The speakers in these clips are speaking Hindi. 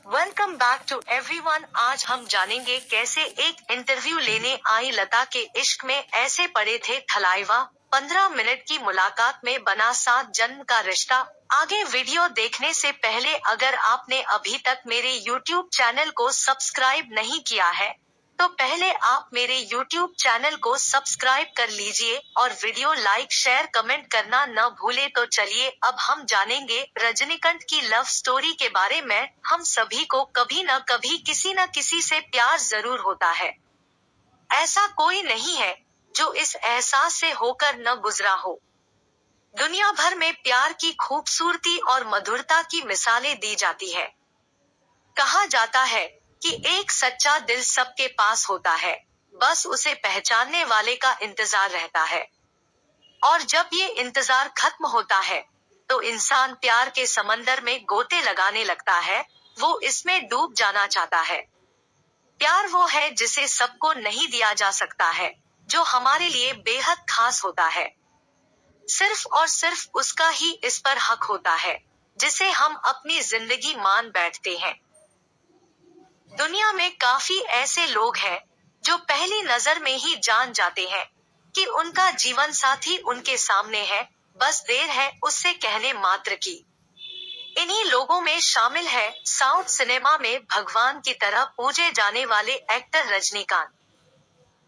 Welcome back to everyone. आज हम जानेंगे कैसे एक इंटरव्यू लेने आई लता के इश्क में ऐसे पड़े थे थलाइवा। 15 मिनट की मुलाकात में बना 7 जन्म का रिश्ता। आगे वीडियो देखने से पहले अगर आपने अभी तक मेरे YouTube चैनल को सब्सक्राइब नहीं किया है तो पहले आप मेरे YouTube चैनल को सब्सक्राइब कर लीजिए और वीडियो लाइक शेयर कमेंट करना न भूले। तो चलिए अब हम जानेंगे रजनीकांत की लव स्टोरी के बारे में। हम सभी को कभी न कभी किसी न किसी से प्यार जरूर होता है। ऐसा कोई नहीं है जो इस एहसास से होकर न गुजरा हो। दुनिया भर में प्यार की खूबसूरती और मधुरता की मिसालें दी जाती है। कहा जाता है कि एक सच्चा दिल सबके पास होता है, बस उसे पहचानने वाले का इंतजार रहता है। और जब ये इंतजार खत्म होता है तो इंसान प्यार के समंदर में गोते लगाने लगता है। वो इसमें डूब जाना चाहता है। प्यार वो है जिसे सबको नहीं दिया जा सकता है, जो हमारे लिए बेहद खास होता है। सिर्फ और सिर्फ उसका ही इस पर हक होता है, जिसे हम अपनी जिंदगी मान बैठते हैं। दुनिया में काफी ऐसे लोग हैं जो पहली नजर में ही जान जाते हैं कि उनका जीवन साथी उनके सामने है, बस देर है उससे कहने मात्र की। इन्हीं लोगों में शामिल है साउथ सिनेमा में भगवान की तरह पूजे जाने वाले एक्टर रजनीकांत।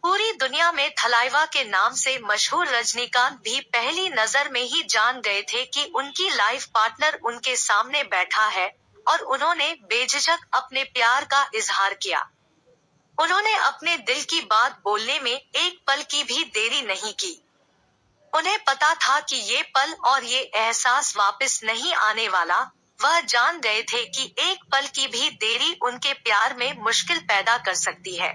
पूरी दुनिया में थलाइवा के नाम से मशहूर रजनीकांत भी पहली नजर में ही जान गए थे कि उनकी लाइफ पार्टनर उनके सामने बैठा है और उन्होंने बेझिझक अपने प्यार का इजहार किया। उन्होंने अपने दिल की बात बोलने में एक पल की भी देरी नहीं की। उन्हें पता था कि ये पल और ये एहसास वापस नहीं आने वाला। वह जान गए थे कि एक पल की भी देरी उनके प्यार में मुश्किल पैदा कर सकती है।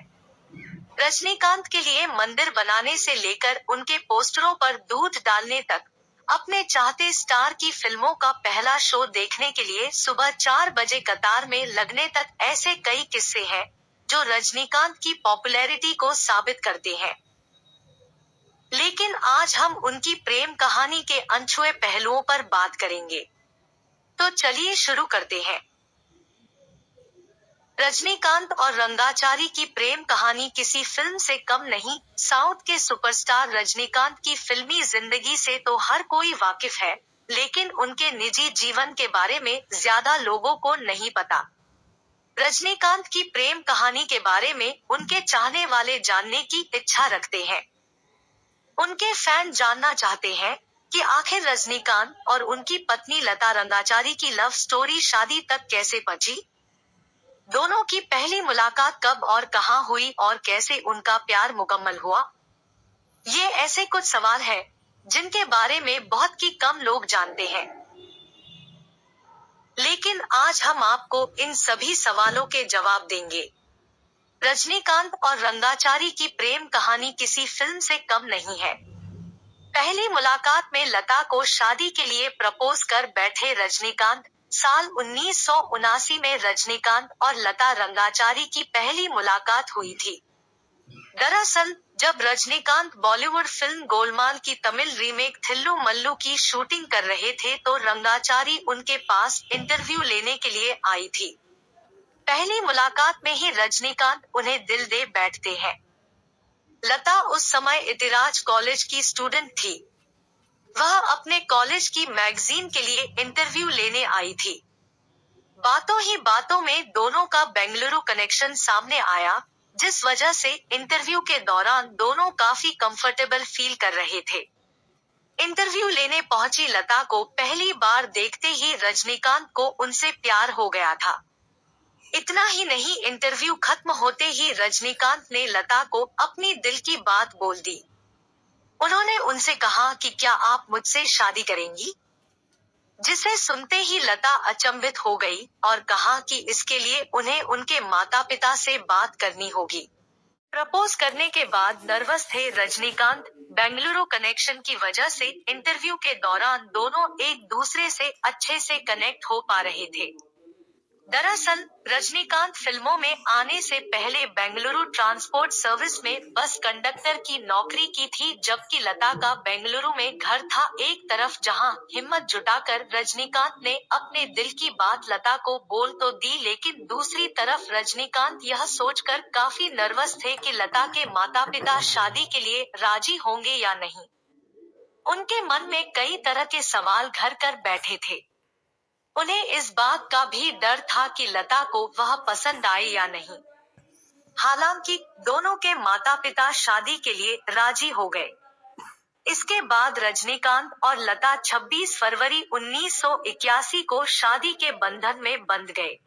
रजनीकांत के लिए मंदिर बनाने से लेकर उनके पोस्टरों पर दूध डालने तक, अपने चाहते स्टार की फिल्मों का पहला शो देखने के लिए सुबह 4 बजे कतार में लगने तक, ऐसे कई किस्से हैं जो रजनीकांत की पॉपुलैरिटी को साबित करते हैं। लेकिन आज हम उनकी प्रेम कहानी के अनछुए पहलुओं पर बात करेंगे। तो चलिए शुरू करते हैं। रजनीकांत और रंगाचारी की प्रेम कहानी किसी फिल्म से कम नहीं। साउथ के सुपरस्टार रजनीकांत की फिल्मी जिंदगी से तो हर कोई वाकिफ है, लेकिन उनके निजी जीवन के बारे में ज्यादा लोगों को नहीं पता। रजनीकांत की प्रेम कहानी के बारे में उनके चाहने वाले जानने की इच्छा रखते हैं। उनके फैन जानना चाहते हैं कि आखिर रजनीकांत और उनकी पत्नी लता रंगाचारी की लव स्टोरी शादी तक कैसे पहुंची। दोनों की पहली मुलाकात कब और कहां हुई और कैसे उनका प्यार मुकम्मल हुआ। ये ऐसे कुछ सवाल हैं जिनके बारे में बहुत ही कम लोग जानते हैं। लेकिन आज हम आपको इन सभी सवालों के जवाब देंगे। रजनीकांत और रंगाचारी की प्रेम कहानी किसी फिल्म से कम नहीं है। पहली मुलाकात में लता को शादी के लिए प्रपोज कर बैठे रजनीकांत। साल 1979 में रजनीकांत और लता रंगाचारी की पहली मुलाकात हुई थी। दरअसल जब रजनीकांत बॉलीवुड फिल्म गोलमाल की तमिल रीमेक थिल्लू मल्लू की शूटिंग कर रहे थे तो रंगाचारी उनके पास इंटरव्यू लेने के लिए आई थी। पहली मुलाकात में ही रजनीकांत उन्हें दिल दे बैठते हैं। लता उस समय इतिराज कॉलेज की स्टूडेंट थी। वह अपने कॉलेज की मैगजीन के लिए इंटरव्यू लेने आई थी। बातों ही बातों में दोनों का बेंगलुरु कनेक्शन सामने आया, जिस वजह से इंटरव्यू के दौरान दोनों काफी कंफर्टेबल फील कर रहे थे। इंटरव्यू लेने पहुंची लता को पहली बार देखते ही रजनीकांत को उनसे प्यार हो गया था। इतना ही नहीं, इंटरव्यू खत्म होते ही रजनीकांत ने लता को अपनी दिल की बात बोल दी। उन्होंने उनसे कहा कि क्या आप मुझसे शादी करेंगी, जिसे सुनते ही लता अचंभित हो गई और कहा कि इसके लिए उन्हें उनके माता पिता से बात करनी होगी। प्रपोज करने के बाद नर्वस थे रजनीकांत। बेंगलुरु कनेक्शन की वजह से इंटरव्यू के दौरान दोनों एक दूसरे से अच्छे से कनेक्ट हो पा रहे थे। दरअसल रजनीकांत फिल्मों में आने से पहले बेंगलुरु ट्रांसपोर्ट सर्विस में बस कंडक्टर की नौकरी की थी, जबकि लता का बेंगलुरु में घर था। एक तरफ जहां हिम्मत जुटाकर रजनीकांत ने अपने दिल की बात लता को बोल तो दी, लेकिन दूसरी तरफ रजनीकांत यह सोचकर काफी नर्वस थे कि लता के माता-पिता शादी के लिए राजी होंगे या नहीं। उनके मन में कई तरह के सवाल घर कर बैठे थे। उन्हें इस बात का भी डर था कि लता को वह पसंद आए या नहीं। हालांकि दोनों के माता-पिता शादी के लिए राजी हो गए। इसके बाद रजनीकांत और लता 26 फरवरी 1981 को शादी के बंधन में बंध गए।